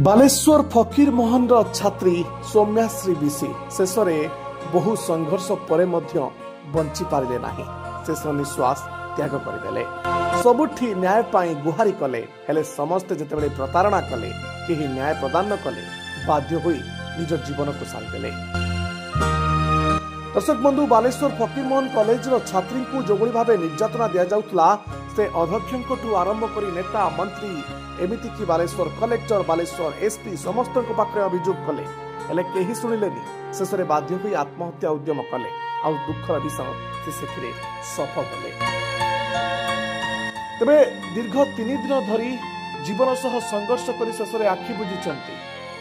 बालेश्वर फकीर मोहन छात्री सौम्याश्री विशी शेष बहु संघर्ष पर बंची पारे ना शेष निश्वास त्याग करदे सबुठी न्याय गुहारी कले हेले समस्ते जिते प्रतारणा कले कहीं न्याय प्रदान कले बाध्य होई निज जीवन को सारिदे। दर्शक बंधु बालेश्वर फकीर मोहन कॉलेज छात्री को जो भाव निर्यातना दि जाउतला से अध्यक्ष आरंभ कर नेता मंत्री एमिति की बालेश्वर कलेक्टर बालेश्वर एसपी समस्त पाखे अभियोग कले हेले केही सुनिलेनी शेष में बाध्य होई आत्महत्या उद्यम कले आ दुखर विषय से सफल कले। तबे दीर्घ 3 दिन धरी जीवन सह संघर्ष कर शेष में आखि बुझी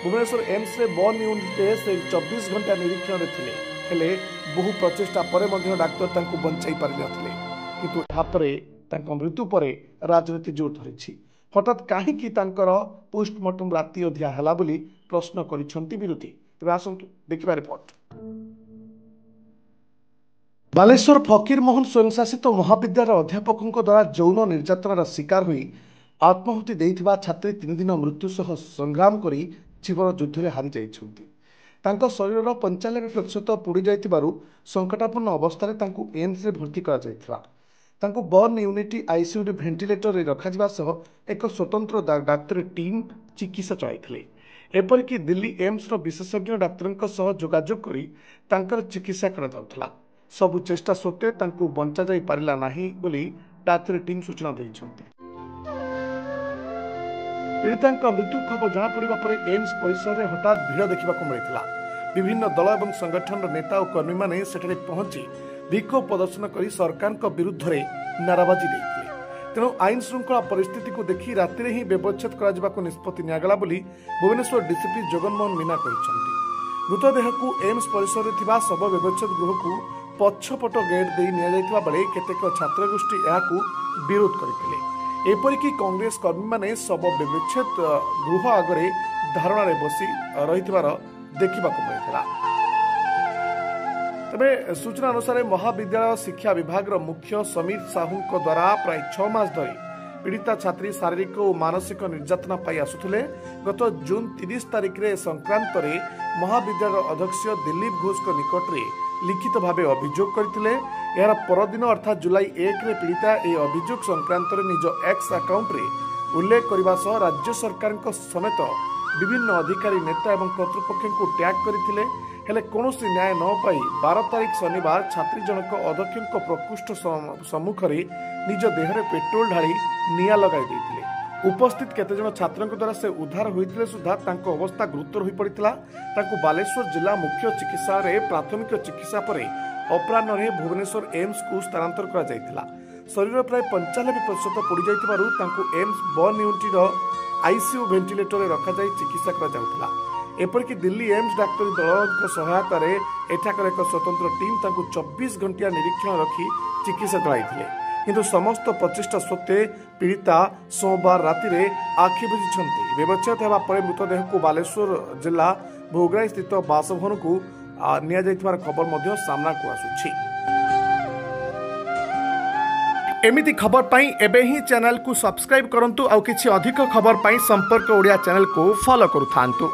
भुवनेश्वर एम्स रे बर्न यूनिट से 24 घंटा निरीक्षण थे हेले बहु प्रचेषा पर डाक्तर तांको बंचाई पारि नथिले किंतु हाथ में मृत्यु पर राजनीति जोर धरी हठात कहीं पोस्टमार्टम राति अधिया है बोली प्रश्न करिसेंती विरोधी। तेज आसतु देखा रिपोर्ट। बालेश्वर फकीर मोहन स्वयंशासित महाविद्यालय अध्यापकों द्वारा यौन निर्यातनार शिकार होई आत्माहुति देइथिबा छात्री 3 दिन मृत्यु सह संग्राम करी जीवन युद्ध में हारी जाइछन्ति। तांको शरीर 95% पोड़ी जाइथिबारु संकटापन्न अवस्था एम्स रे भर्ती करा जाइथिबा तांको बर्न यूनिट आईसीयू भेंटिलेटर रे रखा जिबा सह एक स्वतंत्र डाक्तरी टीम चिकित्सा चलाइथिले। एपरिक दिल्ली एम्स रो विशेषज्ञ डाक्तरंक सह जोगाजोग करी तांकर चिकित्सा करा जाउथला। सबु चेष्टा सत्वे तांको बंचा जाई पारिला नाही बोली डाक्तरी टीम सूचना दैछन्ति। पीड़िता मृत्यु खबर जना पड़ा पर एम्स परिसर में हठात भिड़ देखा मिलता। विभिन्न दल और संगठन नेता और कर्मी मैंने सेठारे पहुंची विक्षोभ प्रदर्शन कर सरकार विरुद्ध में नाराबाजी देते। तेणु आईन श्रृंखला परिस्थिति को देखी राति ही व्यवच्छेद कर निष्पत्ति निगला भुवनेश्वर डीसीपी जगनमोहन मीना कहते। मृतदेह को एम्स परिसर में शव व्यवच्छेद गृह को पछपट गेट दे बेले केतेक छात्रगोष्ठी यह विरोध करते। एपरिक कांग्रेस कर्मी माने शव व्यवच्छेद गृह आगे धारणा बसी रही देखा मिलता। तबे सूचना अनुसार महाविद्यालय शिक्षा विभाग मुख्य समीर साहू द्वारा प्राय 6 मास धरी पीड़िता छात्री शारीरिक और मानसिक निर्यातना पाई आसुथिले। गत जून 30 तारिख रे संक्रांत रे महाविद्यालय अध्यक्ष दिलीप घोष निकट रे लिखित भाव अभियोग करथिले। यार परदिन अर्थात जुलाई 1 रे पीड़िता ए अभियोग संक्रांत रे निज एक्स अकाउंट रे उल्लेख करने सह राज्य सरकार समेत विभिन्न अधिकारी नेता और कर्तृपक्ष को टैग करथिले हेले कौनसी न्याय न पाई 12 तारिख शनिवार छात्री जनक अध्यक्ष प्रकोष्ठ सम्मुख में निज देहरे पेट्रोल ढाली निया लगाई देथिले। उपस्थित केतेजन छात्रों द्वारा से उद्धार होइतिले सुधा तांको अवस्था गुरुतर हो पड़ता। तांको बालेश्वर जिला मुख्य चिकित्सालय प्राथमिक चिकित्सा पर अपराह्न भुवनेश्वर एम्स को स्थानांतर करा जायतिला। शरीर प्राय 95% पोड़ी जाइतिबारु तांको AIIMS burn unit ICU ventilator रे रखा जाय चिकित्सा करा जाउतला। एपरिक दिल्ली एम्स डाक्तरी दल सहायतार एठाकर एक स्वतंत्र टीम तांको 24 घंटिया निरीक्षण रखी चिकित्सा चलाइथिले किंतु समस्त प्रचेष्टा सत्वे पीड़िता सोमवार राति रे आखि बुझिछन्ति। व्यवच्छेद हेबा परे मृतदेह को बालेश्वर जिला भोगराई स्थित बासभवन को निया जाइथिबार खबर मध्य सामना को आसुछि। एमिति खबर पाई एबे ही चैनल को सब्सक्राइब करंतु आउ किछि अधिक खबर पाई संपर्क ओडिया चैनल को फॉलो करूथांतु।